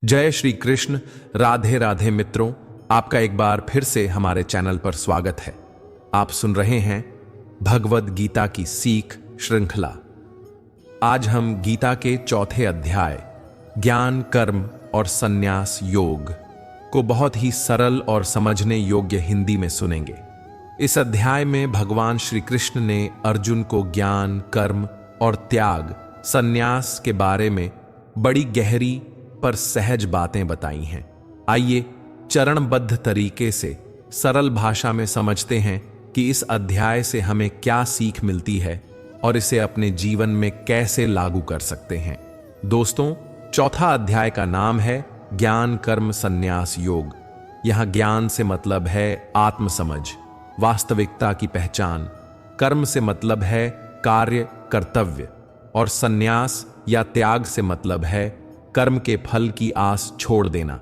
जय श्री कृष्ण। राधे राधे मित्रों, आपका एक बार फिर से हमारे चैनल पर स्वागत है। आप सुन रहे हैं भगवद गीता की सीख श्रृंखला। आज हम गीता के चौथे अध्याय ज्ञान कर्म और संन्यास योग को बहुत ही सरल और समझने योग्य हिंदी में सुनेंगे। इस अध्याय में भगवान श्री कृष्ण ने अर्जुन को ज्ञान कर्म और त्याग संन्यास के बारे में बड़ी गहरी पर सहज बातें बताई हैं। आइए चरणबद्ध तरीके से सरल भाषा में समझते हैं कि इस अध्याय से हमें क्या सीख मिलती है और इसे अपने जीवन में कैसे लागू कर सकते हैं। दोस्तों, चौथा अध्याय का नाम है ज्ञान कर्म संन्यास योग। यहां ज्ञान से मतलब है आत्मसमझ, वास्तविकता की पहचान। कर्म से मतलब है कार्य कर्तव्य और संन्यास या त्याग से मतलब है कर्म के फल की आस छोड़ देना।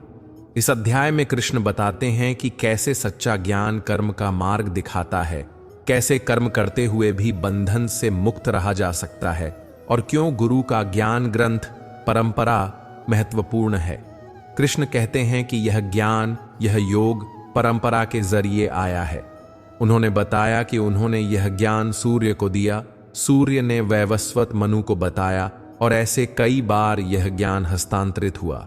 इस अध्याय में कृष्ण बताते हैं कि कैसे सच्चा ज्ञान कर्म का मार्ग दिखाता है, कैसे कर्म करते हुए भी बंधन से मुक्त रहा जा सकता है और क्यों गुरु का ज्ञान ग्रंथ परंपरा महत्वपूर्ण है। कृष्ण कहते हैं कि यह ज्ञान, यह योग परंपरा के जरिए आया है। उन्होंने बताया कि उन्होंने यह ज्ञान सूर्य को दिया, सूर्य ने वैवस्वत मनु को बताया और ऐसे कई बार यह ज्ञान हस्तांतरित हुआ।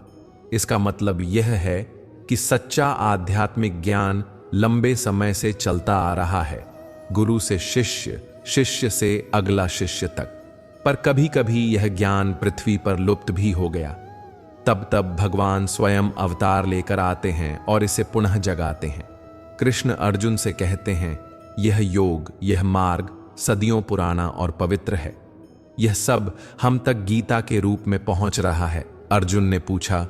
इसका मतलब यह है कि सच्चा आध्यात्मिक ज्ञान लंबे समय से चलता आ रहा है, गुरु से शिष्य, शिष्य से अगला शिष्य तक। पर कभी कभी यह ज्ञान पृथ्वी पर लुप्त भी हो गया। तब भगवान स्वयं अवतार लेकर आते हैं और इसे पुनः जगाते हैं। कृष्ण अर्जुन से कहते हैं, यह योग, यह मार्ग सदियों पुराना और पवित्र है। यह सब हम तक गीता के रूप में पहुंच रहा है। अर्जुन ने पूछा,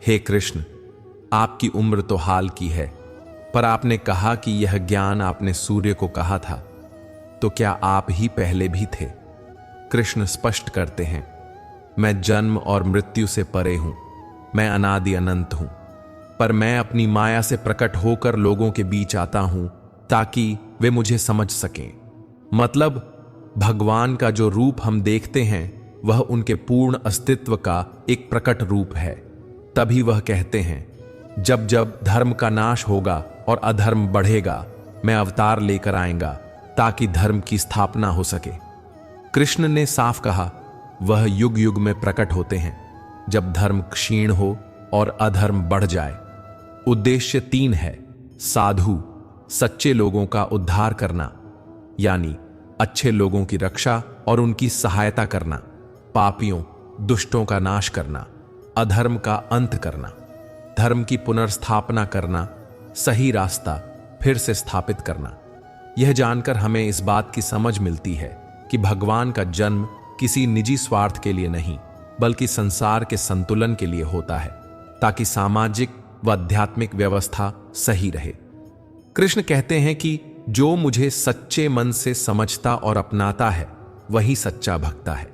हे कृष्ण, आपकी उम्र तो हाल की है, पर आपने कहा कि यह ज्ञान आपने सूर्य को कहा था, तो क्या आप ही पहले भी थे? कृष्ण स्पष्ट करते हैं, मैं जन्म और मृत्यु से परे हूं, मैं अनादि अनंत हूं, पर मैं अपनी माया से प्रकट होकर लोगों के बीच आता हूं ताकि वे मुझे समझ सकें। मतलब भगवान का जो रूप हम देखते हैं वह उनके पूर्ण अस्तित्व का एक प्रकट रूप है। तभी वह कहते हैं, जब जब धर्म का नाश होगा और अधर्म बढ़ेगा, मैं अवतार लेकर आएगा ताकि धर्म की स्थापना हो सके। कृष्ण ने साफ कहा, वह युग युग में प्रकट होते हैं जब धर्म क्षीण हो और अधर्म बढ़ जाए। उद्देश्य 3 है, साधु सच्चे लोगों का उद्धार करना, यानी अच्छे लोगों की रक्षा और उनकी सहायता करना, पापियों दुष्टों का नाश करना, अधर्म का अंत करना, धर्म की पुनर्स्थापना करना, सही रास्ता फिर से स्थापित करना। यह जानकर हमें इस बात की समझ मिलती है कि भगवान का जन्म किसी निजी स्वार्थ के लिए नहीं, बल्कि संसार के संतुलन के लिए होता है, ताकि सामाजिक व आध्यात्मिक व्यवस्था सही रहे। कृष्ण कहते हैं कि जो मुझे सच्चे मन से समझता और अपनाता है वही सच्चा भक्ता है।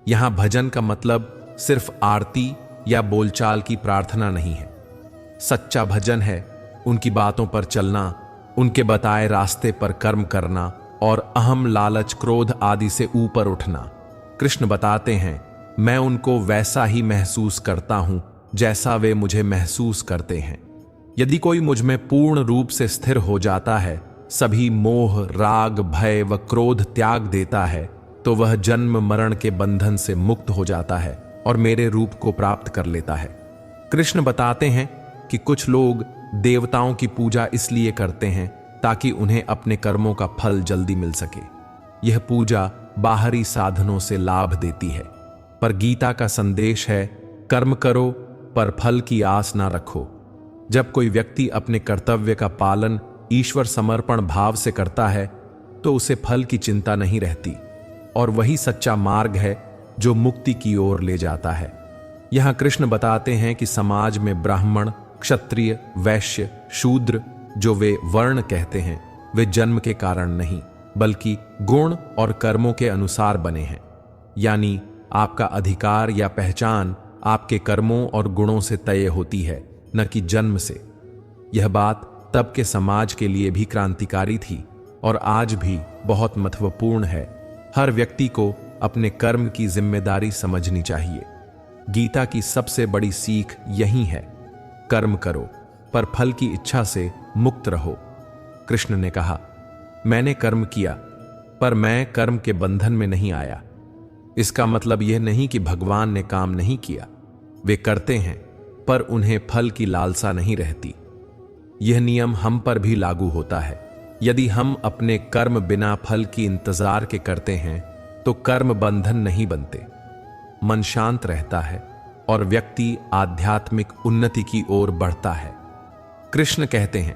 यहां भजन का मतलब सिर्फ आरती या बोलचाल की प्रार्थना नहीं है। सच्चा भजन है उनकी बातों पर चलना, उनके बताए रास्ते पर कर्म करना और अहम लालच क्रोध आदि से ऊपर उठना। कृष्ण बताते हैं, मैं उनको वैसा ही महसूस करता हूं जैसा वे मुझे महसूस करते हैं। यदि कोई मुझ में पूर्ण रूप से स्थिर हो जाता है, सभी मोह राग भय व क्रोध त्याग देता है, तो वह जन्म मरण के बंधन से मुक्त हो जाता है और मेरे रूप को प्राप्त कर लेता है। कृष्ण बताते हैं कि कुछ लोग देवताओं की पूजा इसलिए करते हैं ताकि उन्हें अपने कर्मों का फल जल्दी मिल सके। यह पूजा बाहरी साधनों से लाभ देती है, पर गीता का संदेश है, कर्म करो पर फल की आस ना रखो। जब कोई व्यक्ति अपने कर्तव्य का पालन ईश्वर समर्पण भाव से करता है तो उसे फल की चिंता नहीं रहती, और वही सच्चा मार्ग है जो मुक्ति की ओर ले जाता है। यहां कृष्ण बताते हैं कि समाज में ब्राह्मण, क्षत्रिय, वैश्य, शूद्र जो वे वर्ण कहते हैं, वे जन्म के कारण नहीं बल्कि गुण और कर्मों के अनुसार बने हैं। यानी आपका अधिकार या पहचान आपके कर्मों और गुणों से तय होती है, न कि जन्म से। यह बात तब के समाज के लिए भी क्रांतिकारी थी और आज भी बहुत महत्वपूर्ण है। हर व्यक्ति को अपने कर्म की जिम्मेदारी समझनी चाहिए। गीता की सबसे बड़ी सीख यही है, कर्म करो पर फल की इच्छा से मुक्त रहो। कृष्ण ने कहा, मैंने कर्म किया पर मैं कर्म के बंधन में नहीं आया। इसका मतलब यह नहीं कि भगवान ने काम नहीं किया, वे करते हैं पर उन्हें फल की लालसा नहीं रहती। यह नियम हम पर भी लागू होता है। यदि हम अपने कर्म बिना फल की इंतजार के करते हैं तो कर्म बंधन नहीं बनते, मन शांत रहता है और व्यक्ति आध्यात्मिक उन्नति की ओर बढ़ता है। कृष्ण कहते हैं,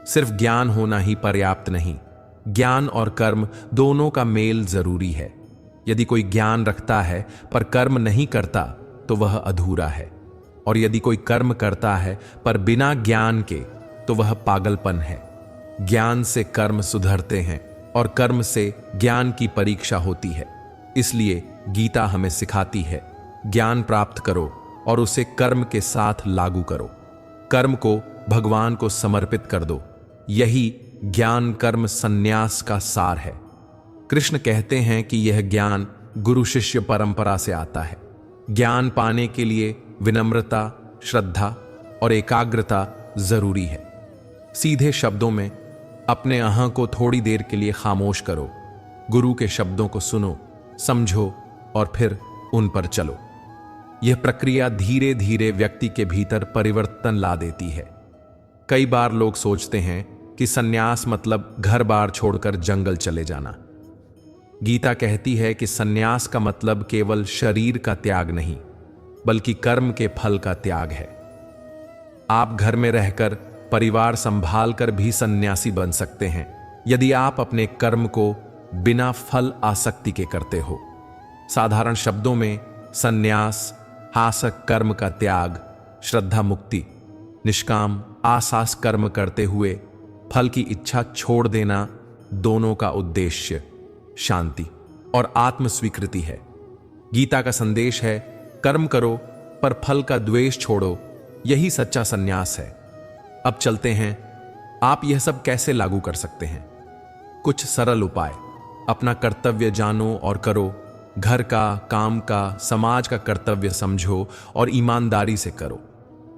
सिर्फ ज्ञान होना ही पर्याप्त नहीं, ज्ञान और कर्म दोनों का मेल जरूरी है। यदि कोई ज्ञान रखता है पर कर्म नहीं करता तो वह अधूरा है, और यदि कोई कर्म करता है पर बिना ज्ञान के तो वह पागलपन है। ज्ञान से कर्म सुधरते हैं और कर्म से ज्ञान की परीक्षा होती है। इसलिए गीता हमें सिखाती है, ज्ञान प्राप्त करो और उसे कर्म के साथ लागू करो। कर्म को भगवान को समर्पित कर दो। यही ज्ञान कर्म संन्यास का सार है। कृष्ण कहते हैं कि यह ज्ञान गुरु शिष्य परंपरा से आता है। ज्ञान पाने के लिए विनम्रता, श्रद्धा और एकाग्रता जरूरी है। सीधे शब्दों में अपने अहं को थोड़ी देर के लिए खामोश करो, गुरु के शब्दों को सुनो, समझो और फिर उन पर चलो। यह प्रक्रिया धीरे धीरे व्यक्ति के भीतर परिवर्तन ला देती है। कई बार लोग सोचते हैं कि सन्यास मतलब घर बार छोड़कर जंगल चले जाना। गीता कहती है कि सन्यास का मतलब केवल शरीर का त्याग नहीं, बल्कि कर्म के फल का त्याग है। आप घर में रहकर परिवार संभाल कर भी सन्यासी बन सकते हैं, यदि आप अपने कर्म को बिना फल आसक्ति के करते हो। साधारण शब्दों में सन्यास हासक कर्म का त्याग, श्रद्धा मुक्ति, निष्काम आसास कर्म करते हुए फल की इच्छा छोड़ देना, दोनों का उद्देश्य शांति और आत्म स्वीकृति है। गीता का संदेश है, कर्म करो पर फल का द्वेष छोड़ो। यही सच्चा सन्यास है। अब चलते हैं, आप यह सब कैसे लागू कर सकते हैं। कुछ सरल उपाय। अपना कर्तव्य जानो और करो। घर का, काम का, समाज का कर्तव्य समझो और ईमानदारी से करो।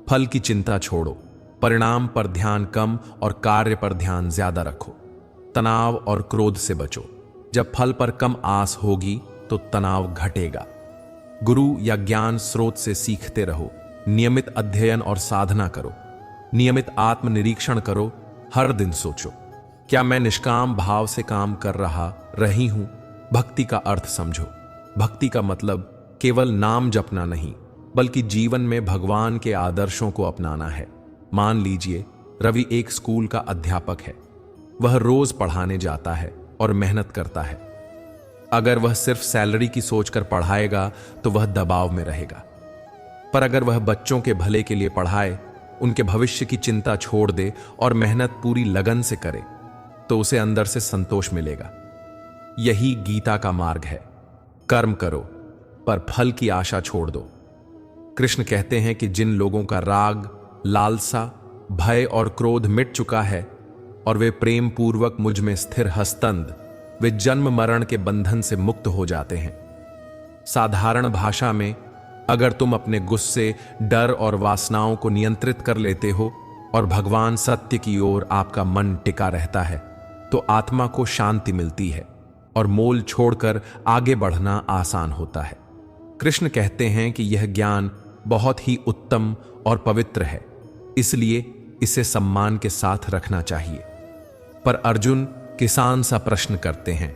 फल की चिंता छोड़ो। परिणाम पर ध्यान कम और कार्य पर ध्यान ज्यादा रखो। तनाव और क्रोध से बचो। जब फल पर कम आस होगी तो तनाव घटेगा। गुरु या ज्ञान स्रोत से सीखते रहो। नियमित अध्ययन और साधना करो। नियमित आत्मनिरीक्षण करो। हर दिन सोचो, क्या मैं निष्काम भाव से काम कर रही हूं। भक्ति का अर्थ समझो। भक्ति का मतलब केवल नाम जपना नहीं, बल्कि जीवन में भगवान के आदर्शों को अपनाना है। मान लीजिए, रवि एक स्कूल का अध्यापक है। वह रोज पढ़ाने जाता है और मेहनत करता है। अगर वह सिर्फ सैलरी की सोचकर पढ़ाएगा तो वह दबाव में रहेगा। पर अगर वह बच्चों के भले के लिए पढ़ाए, उनके भविष्य की चिंता छोड़ दे और मेहनत पूरी लगन से करे, तो उसे अंदर से संतोष मिलेगा। यही गीता का मार्ग है। कर्म करो पर फल की आशा छोड़ दो। कृष्ण कहते हैं कि जिन लोगों का राग, लालसा, भय और क्रोध मिट चुका है और वे प्रेम पूर्वक मुझ में स्थिर हस्तंद, वे जन्म मरण के बंधन से मुक्त हो जाते हैं। साधारण भाषा में, अगर तुम अपने गुस्से, डर और वासनाओं को नियंत्रित कर लेते हो और भगवान सत्य की ओर आपका मन टिका रहता है, तो आत्मा को शांति मिलती है और मोल छोड़कर आगे बढ़ना आसान होता है। कृष्ण कहते हैं कि यह ज्ञान बहुत ही उत्तम और पवित्र है, इसलिए इसे सम्मान के साथ रखना चाहिए। पर अर्जुन किसान सा प्रश्न करते हैं,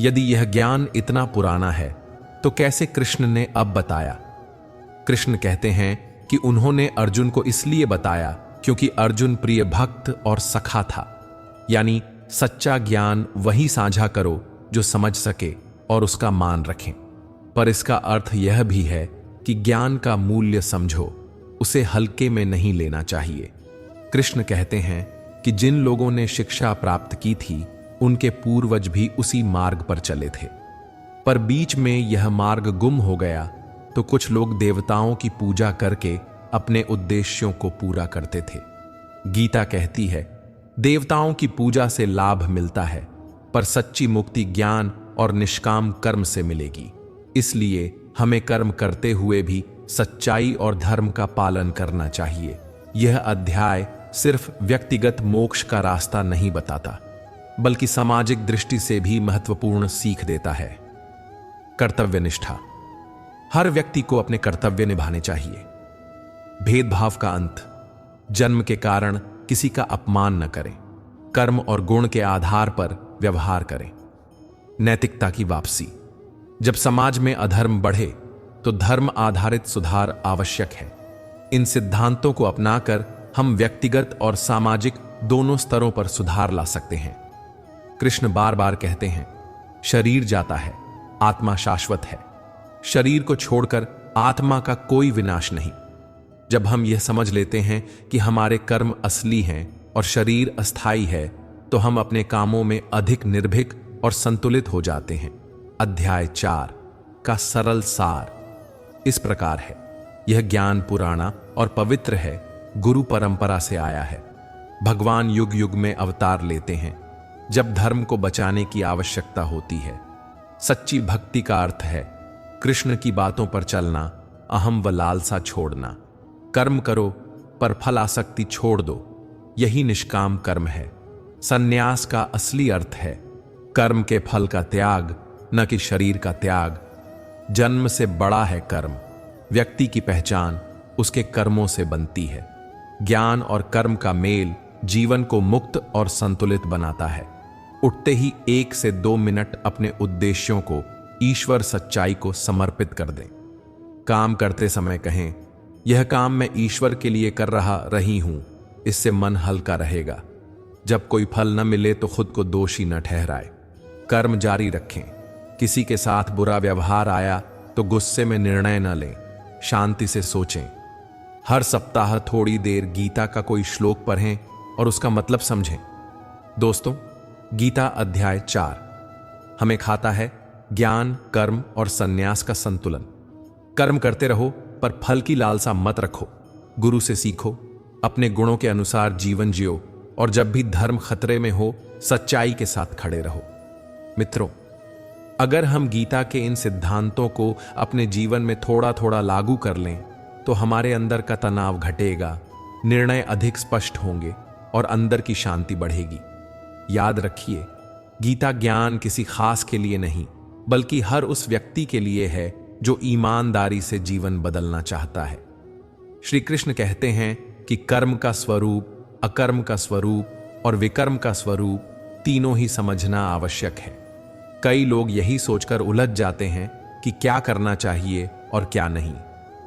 यदि यह ज्ञान इतना पुराना है तो कैसे कृष्ण ने अब बताया। कृष्ण कहते हैं कि उन्होंने अर्जुन को इसलिए बताया क्योंकि अर्जुन प्रिय भक्त और सखा था। यानी सच्चा ज्ञान वही साझा करो जो समझ सके और उसका मान रखें। पर इसका अर्थ यह भी है कि ज्ञान का मूल्य समझो, उसे हल्के में नहीं लेना चाहिए। कृष्ण कहते हैं कि जिन लोगों ने शिक्षा प्राप्त की थी, उनके पूर्वज भी उसी मार्ग पर चले थे, पर बीच में यह मार्ग गुम हो गया तो कुछ लोग देवताओं की पूजा करके अपने उद्देश्यों को पूरा करते थे। गीता कहती है, देवताओं की पूजा से लाभ मिलता है, पर सच्ची मुक्ति ज्ञान और निष्काम कर्म से मिलेगी। इसलिए हमें कर्म करते हुए भी सच्चाई और धर्म का पालन करना चाहिए। यह अध्याय सिर्फ व्यक्तिगत मोक्ष का रास्ता नहीं बताता, बल्कि सामाजिक दृष्टि से भी महत्वपूर्ण सीख देता है। कर्तव्य निष्ठा। हर व्यक्ति को अपने कर्तव्य निभाने चाहिए। भेदभाव का अंत। जन्म के कारण किसी का अपमान न करें। कर्म और गुण के आधार पर व्यवहार करें। नैतिकता की वापसी। जब समाज में अधर्म बढ़े तो धर्म आधारित सुधार आवश्यक है। इन सिद्धांतों को अपनाकर हम व्यक्तिगत और सामाजिक दोनों स्तरों पर सुधार ला सकते हैं। कृष्ण बार बार कहते हैं, शरीर जाता है, आत्मा शाश्वत है। शरीर को छोड़कर आत्मा का कोई विनाश नहीं। जब हम यह समझ लेते हैं कि हमारे कर्म असली हैं और शरीर अस्थाई है, तो हम अपने कामों में अधिक निर्भीक और संतुलित हो जाते हैं। अध्याय 4 का सरल सार इस प्रकार है। यह ज्ञान पुराना और पवित्र है, गुरु परंपरा से आया है। भगवान युग युग में अवतार लेते हैं जब धर्म को बचाने की आवश्यकता होती है। सच्ची भक्ति का अर्थ है कृष्ण की बातों पर चलना, अहम व लालसा छोड़ना। कर्म करो पर फल आसक्ति छोड़ दो, यही निष्काम कर्म है। संन्यास का असली अर्थ है कर्म के फल का त्याग, न कि शरीर का त्याग। जन्म से बड़ा है कर्म। व्यक्ति की पहचान उसके कर्मों से बनती है। ज्ञान और कर्म का मेल जीवन को मुक्त और संतुलित बनाता है। उठते ही 1 से 2 मिनट अपने उद्देश्यों को ईश्वर सच्चाई को समर्पित कर दें। काम करते समय कहें, यह काम मैं ईश्वर के लिए कर रही हूं। इससे मन हल्का रहेगा। जब कोई फल न मिले तो खुद को दोषी न ठहराए। कर्म जारी रखें। किसी के साथ बुरा व्यवहार आया तो गुस्से में निर्णय न लें, शांति से सोचें। हर सप्ताह थोड़ी देर गीता का कोई श्लोक पढ़ें और उसका मतलब समझें। दोस्तों, गीता अध्याय 4 हमें खाता है ज्ञान, कर्म और संन्यास का संतुलन। कर्म करते रहो पर फल की लालसा मत रखो। गुरु से सीखो, अपने गुणों के अनुसार जीवन जियो और जब भी धर्म खतरे में हो सच्चाई के साथ खड़े रहो। मित्रों, अगर हम गीता के इन सिद्धांतों को अपने जीवन में थोड़ा थोड़ा लागू कर लें तो हमारे अंदर का तनाव घटेगा, निर्णय अधिक स्पष्ट होंगे और अंदर की शांति बढ़ेगी। याद रखिए, गीता ज्ञान किसी खास के लिए नहीं, बल्कि हर उस व्यक्ति के लिए है जो ईमानदारी से जीवन बदलना चाहता है। श्री कृष्ण कहते हैं कि कर्म का स्वरूप, अकर्म का स्वरूप और विकर्म का स्वरूप तीनों ही समझना आवश्यक है। कई लोग यही सोचकर उलझ जाते हैं कि क्या करना चाहिए और क्या नहीं,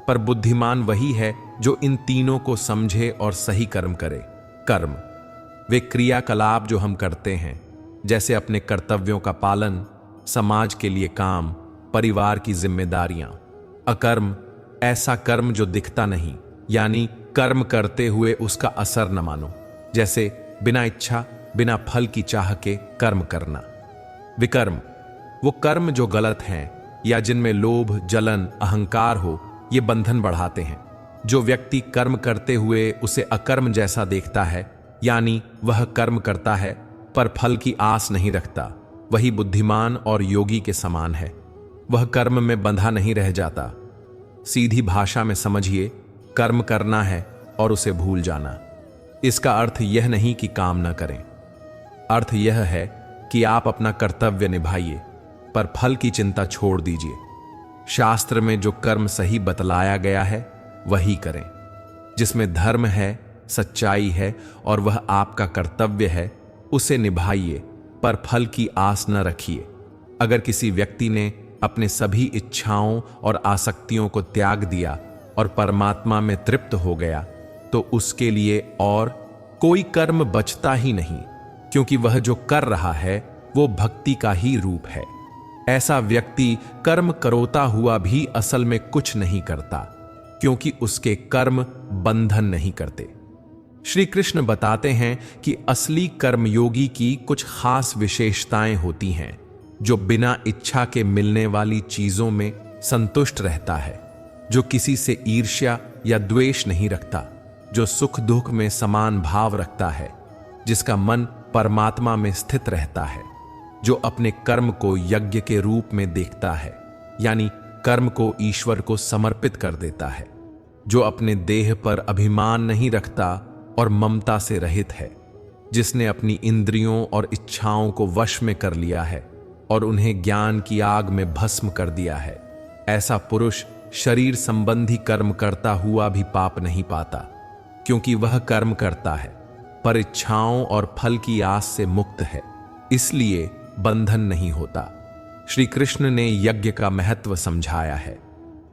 पर बुद्धिमान वही है जो इन तीनों को समझे और सही कर्म करे। कर्म वे क्रियाकलाप जो हम करते हैं, जैसे अपने कर्तव्यों का पालन, समाज के लिए काम, परिवार की जिम्मेदारियां। अकर्म ऐसा कर्म जो दिखता नहीं, यानी कर्म करते हुए उसका असर न मानो, जैसे बिना इच्छा, बिना फल की चाह के कर्म करना। विकर्म वो कर्म जो गलत हैं या जिनमें लोभ, जलन, अहंकार हो, ये बंधन बढ़ाते हैं। जो व्यक्ति कर्म करते हुए उसे अकर्म जैसा देखता है, यानी वह कर्म करता है पर फल की आस नहीं रखता, वही बुद्धिमान और योगी के समान है। वह कर्म में बंधा नहीं रह जाता। सीधी भाषा में समझिए, कर्म करना है और उसे भूल जाना। इसका अर्थ यह नहीं कि काम न करें। अर्थ यह है कि आप अपना कर्तव्य निभाइए पर फल की चिंता छोड़ दीजिए। शास्त्र में जो कर्म सही बतलाया गया है वही करें। जिसमें धर्म है, सच्चाई है और वह आपका कर्तव्य है, उसे निभाइए पर फल की आस न रखिए। अगर किसी व्यक्ति ने अपने सभी इच्छाओं और आसक्तियों को त्याग दिया और परमात्मा में तृप्त हो गया, तो उसके लिए और कोई कर्म बचता ही नहीं, क्योंकि वह जो कर रहा है वो भक्ति का ही रूप है। ऐसा व्यक्ति कर्म करोता हुआ भी असल में कुछ नहीं करता, क्योंकि उसके कर्म बंधन नहीं करते। श्री कृष्ण बताते हैं कि असली कर्मयोगी की कुछ खास विशेषताएं होती हैं, जो बिना इच्छा के मिलने वाली चीजों में संतुष्ट रहता है, जो किसी से ईर्ष्या या द्वेष नहीं रखता, जो सुख दुख में समान भाव रखता है, जिसका मन परमात्मा में स्थित रहता है, जो अपने कर्म को यज्ञ के रूप में देखता है, यानी कर्म को ईश्वर को समर्पित कर देता है, जो अपने देह पर अभिमान नहीं रखता और ममता से रहित है, जिसने अपनी इंद्रियों और इच्छाओं को वश में कर लिया है और उन्हें ज्ञान की आग में भस्म कर दिया है। ऐसा पुरुष शरीर संबंधी कर्म करता हुआ भी पाप नहीं पाता, क्योंकि वह कर्म करता है पर इच्छाओं और फल की आस से मुक्त है, इसलिए बंधन नहीं होता। श्री कृष्ण ने यज्ञ का महत्व समझाया है।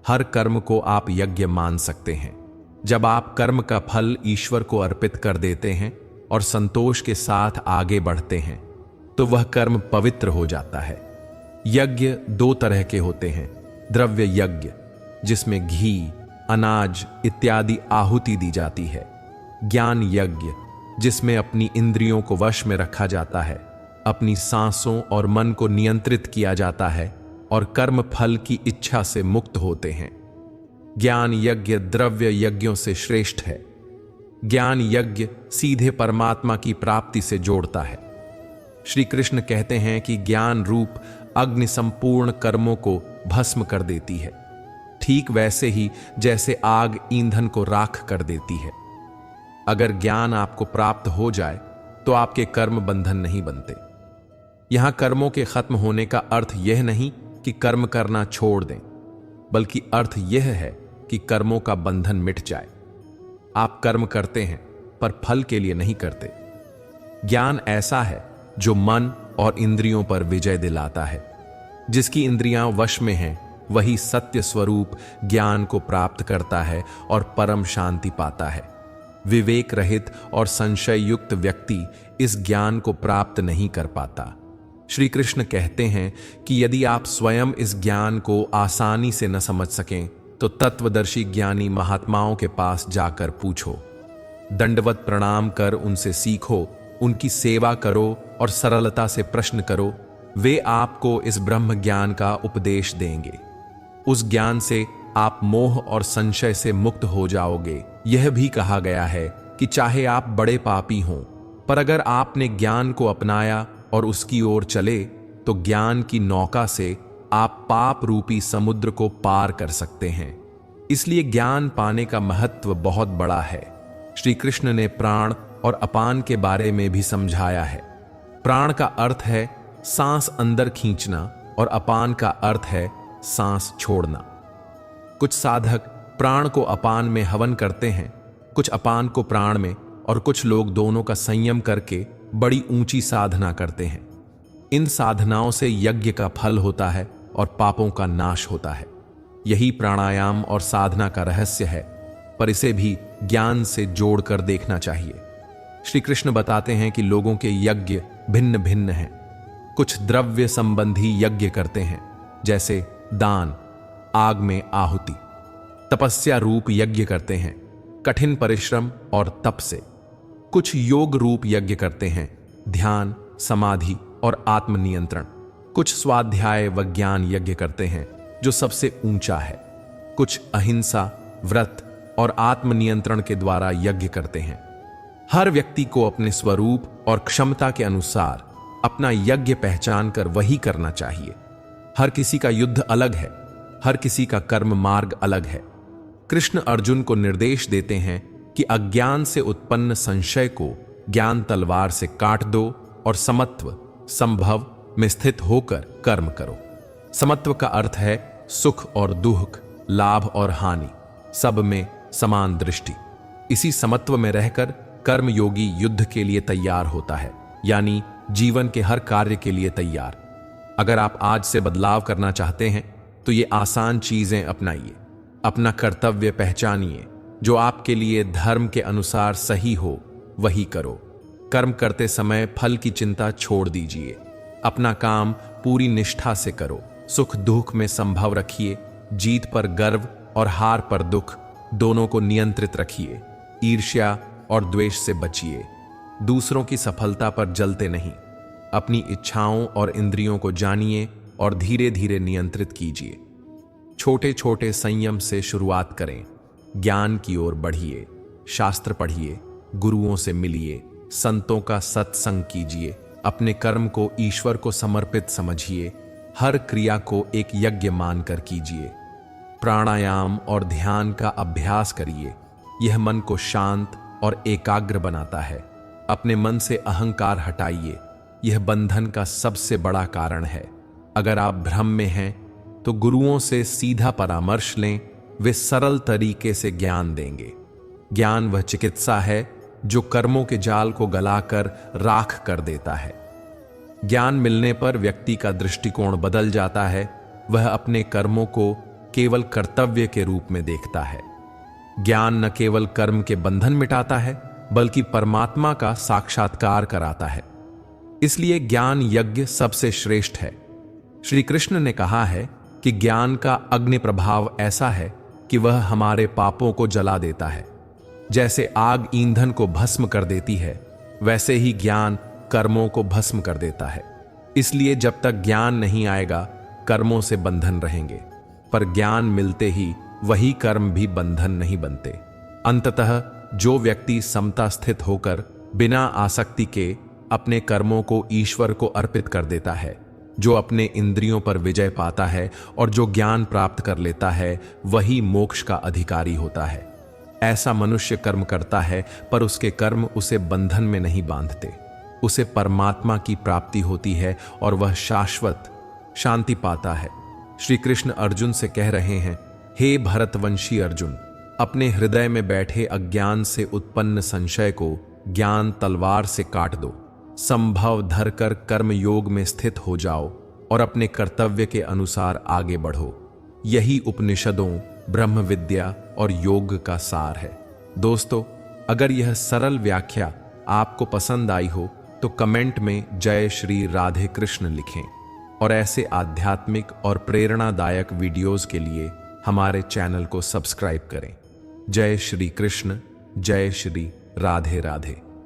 हर कर्म को आप यज्ञ मान सकते हैं। जब आप कर्म का फल ईश्वर को अर्पित कर देते हैं और संतोष के साथ आगे बढ़ते हैं, तो वह कर्म पवित्र हो जाता है। यज्ञ दो तरह के होते हैं। द्रव्य यज्ञ, जिसमें घी, अनाज इत्यादि आहुति दी जाती है। ज्ञान यज्ञ, जिसमें अपनी इंद्रियों को वश में रखा जाता है, अपनी सांसों और मन को नियंत्रित किया जाता है और कर्म फल की इच्छा से मुक्त होते हैं। ज्ञान यज्ञ द्रव्य यज्ञों से श्रेष्ठ है। ज्ञान यज्ञ सीधे परमात्मा की प्राप्ति से जोड़ता है। श्री कृष्ण कहते हैं कि ज्ञान रूप अग्नि संपूर्ण कर्मों को भस्म कर देती है, ठीक वैसे ही जैसे आग ईंधन को राख कर देती है। अगर ज्ञान आपको प्राप्त हो जाए तो आपके कर्म बंधन नहीं बनते। यहां कर्मों के खत्म होने का अर्थ यह नहीं कि कर्म करना छोड़ दें, बल्कि अर्थ यह है कि कर्मों का बंधन मिट जाए। आप कर्म करते हैं पर फल के लिए नहीं करते। ज्ञान ऐसा है जो मन और इंद्रियों पर विजय दिलाता है। जिसकी इंद्रियां वश में हैं, वही सत्य स्वरूप ज्ञान को प्राप्त करता है और परम शांति पाता है। विवेक रहित और संशय युक्त व्यक्ति इस ज्ञान को प्राप्त नहीं कर पाता। श्री कृष्ण कहते हैं कि यदि आप स्वयं इस ज्ञान को आसानी से न समझ सकें, तो तत्वदर्शी ज्ञानी महात्माओं के पास जाकर पूछो, दंडवत प्रणाम कर उनसे सीखो, उनकी सेवा करो और सरलता से प्रश्न करो। वे आपको इस ब्रह्म ज्ञान का उपदेश देंगे। उस ज्ञान से आप मोह और संशय से मुक्त हो जाओगे। यह भी कहा गया है कि चाहे आप बड़े पापी हों, पर अगर आपने ज्ञान को अपनाया और उसकी ओर चले, तो ज्ञान की नौका से आप पाप रूपी समुद्र को पार कर सकते हैं। इसलिए ज्ञान पाने का महत्व बहुत बड़ा है। श्री कृष्ण ने प्राण और अपान के बारे में भी समझाया है। प्राण का अर्थ है सांस अंदर खींचना और अपान का अर्थ है सांस छोड़ना। कुछ साधक प्राण को अपान में हवन करते हैं, कुछ अपान को प्राण में, और कुछ लोग दोनों का संयम करके बड़ी ऊंची साधना करते हैं। इन साधनाओं से यज्ञ का फल होता है और पापों का नाश होता है। यही प्राणायाम और साधना का रहस्य है, पर इसे भी ज्ञान से जोड़कर देखना चाहिए। श्री कृष्ण बताते हैं कि लोगों के यज्ञ भिन्न भिन्न हैं। कुछ द्रव्य संबंधी यज्ञ करते हैं, जैसे दान, आग में आहुति। तपस्या रूप यज्ञ करते हैं, कठिन परिश्रम और तप से। कुछ योग रूप यज्ञ करते हैं, ध्यान, समाधि और आत्मनियंत्रण। कुछ स्वाध्याय व ज्ञान यज्ञ करते हैं, जो सबसे ऊंचा है। कुछ अहिंसा, व्रत और आत्मनियंत्रण के द्वारा यज्ञ करते हैं। हर व्यक्ति को अपने स्वरूप और क्षमता के अनुसार अपना यज्ञ पहचान कर वही करना चाहिए। हर किसी का युद्ध अलग है, हर किसी का कर्म मार्ग अलग है। कृष्ण अर्जुन को निर्देश देते हैं कि अज्ञान से उत्पन्न संशय को ज्ञान तलवार से काट दो और समत्व, संभव में स्थित होकर कर्म करो। समत्व का अर्थ है सुख और दुख, लाभ और हानि, सब में समान दृष्टि। इसी समत्व में रहकर कर्मयोगी युद्ध के लिए तैयार होता है, यानी जीवन के हर कार्य के लिए तैयार। अगर आप आज से बदलाव करना चाहते हैं तो ये आसान चीजें अपनाइए। अपना कर्तव्य पहचानिए, जो आपके लिए धर्म के अनुसार सही हो वही करो। कर्म करते समय फल की चिंता छोड़ दीजिए। अपना काम पूरी निष्ठा से करो। सुख दुख में संभव रखिए। जीत पर गर्व और हार पर दुख दोनों को नियंत्रित रखिए। ईर्ष्या और द्वेष से बचिए। दूसरों की सफलता पर जलते नहीं। अपनी इच्छाओं और इंद्रियों को जानिए और धीरे धीरे नियंत्रित कीजिए। छोटे छोटे संयम से शुरुआत करें। ज्ञान की ओर बढ़िए। शास्त्र पढ़िए, गुरुओं से मिलिए, संतों का सत्संग कीजिए। अपने कर्म को ईश्वर को समर्पित समझिए। हर क्रिया को एक यज्ञ मानकर कीजिए। प्राणायाम और ध्यान का अभ्यास करिए। यह मन को शांत और एकाग्र बनाता है। अपने मन से अहंकार हटाइए, यह बंधन का सबसे बड़ा कारण है। अगर आप भ्रम में हैं तो गुरुओं से सीधा परामर्श लें, वे सरल तरीके से ज्ञान देंगे। ज्ञान वह चिकित्सा है जो कर्मों के जाल को गलाकर राख कर देता है। ज्ञान मिलने पर व्यक्ति का दृष्टिकोण बदल जाता है। वह अपने कर्मों को केवल कर्तव्य के रूप में देखता है। ज्ञान न केवल कर्म के बंधन मिटाता है बल्कि परमात्मा का साक्षात्कार कराता है। इसलिए ज्ञान यज्ञ सबसे श्रेष्ठ है। श्री कृष्ण ने कहा है कि ज्ञान का अग्नि प्रभाव ऐसा है कि वह हमारे पापों को जला देता है। जैसे आग ईंधन को भस्म कर देती है, वैसे ही ज्ञान कर्मों को भस्म कर देता है। इसलिए जब तक ज्ञान नहीं आएगा, कर्मों से बंधन रहेंगे, पर ज्ञान मिलते ही वही कर्म भी बंधन नहीं बनते। अंततः जो व्यक्ति समता स्थित होकर बिना आसक्ति के अपने कर्मों को ईश्वर को अर्पित कर देता है, जो अपने इंद्रियों पर विजय पाता है और जो ज्ञान प्राप्त कर लेता है, वही मोक्ष का अधिकारी होता है। ऐसा मनुष्य कर्म करता है पर उसके कर्म उसे बंधन में नहीं बांधते। उसे परमात्मा की प्राप्ति होती है और वह शाश्वत शांति पाता है। श्री कृष्ण अर्जुन से कह रहे हैं, हे भरतवंशी अर्जुन, अपने हृदय में बैठे अज्ञान से उत्पन्न संशय को ज्ञान तलवार से काट दो। संभव धरकर कर्म योग में स्थित हो जाओ और अपने कर्तव्य के अनुसार आगे बढ़ो। यही उपनिषदों, ब्रह्म विद्या और योग का सार है। दोस्तों, अगर यह सरल व्याख्या आपको पसंद आई हो तो कमेंट में जय श्री राधे कृष्ण लिखें और ऐसे आध्यात्मिक और प्रेरणादायक वीडियोस के लिए हमारे चैनल को सब्सक्राइब करें। जय श्री कृष्ण, जय श्री राधे राधे।